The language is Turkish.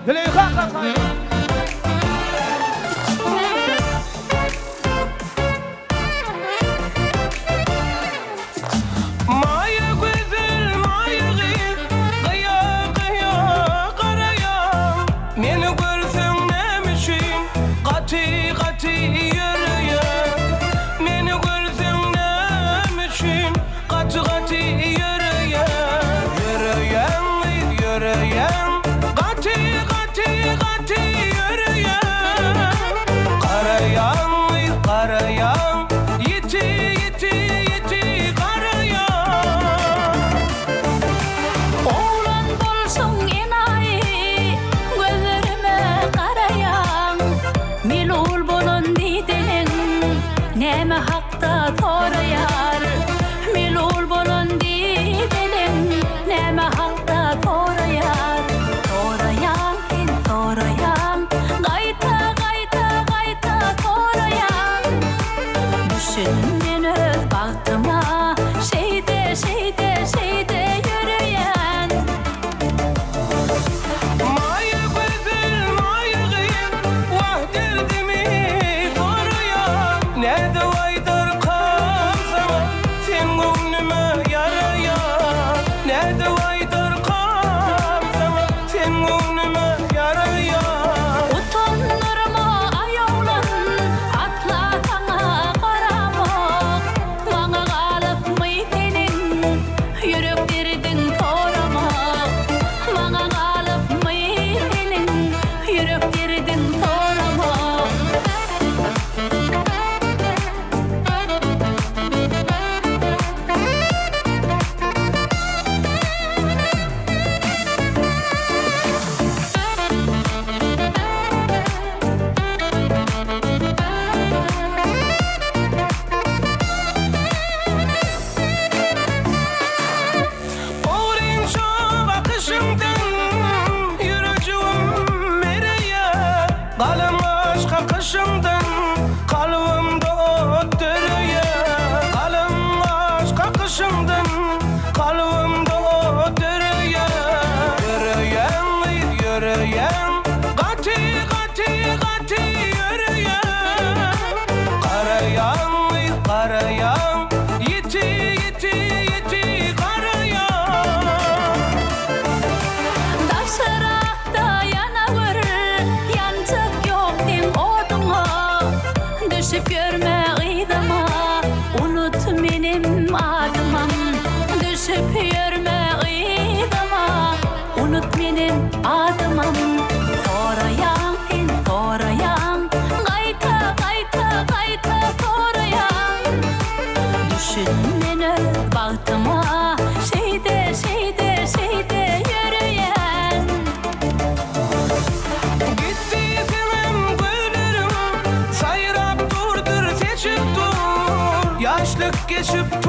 Züleyha kalkayım. Neme hakta torayar, milul bolondi delim. Neme hakta torayar, torayan in torayan, gayta gayta gayta torayan. Düşünmen öz baktıma, şeyde şeyde şeyde yürüyen. Maya güzel maya gıyım, vah derdimi koruyan. Ne devaydır kalsam, sen gönlüme yarayan. Ne devaydır kalsam, sen gönlüme yarayan. Utanırma ayağlan, atla sana karamak. Bana kalıp mıytenin, yürek derdin toramak. Bana kalıp mıytenin, yürek derdin toramak. Oğrin şu bakışımdan, yürücüğüm mereye. Kalım aşk akışımdan, kalbimde öttürüye. Kalım aşk akışımdan, kalbimde öttürüye. Yürüyen, yürüyen, gati gati gati yürüyen. Karayan, karayan, yiti yiti yiti karayan. Taşırakta yanavır, yancak yok din oduma. Düşüp görme gıydama, unut benim adımam. Düşüp görme gıydama, unut benim adımam. Torayan in torayan, gayta gayta gayta torayan. Düşünmeni baktıma, şeyde şeyde şeyde yürüyen. Gitti senem güllerim, sayrap durdur seçip dur. Yaşlık geçip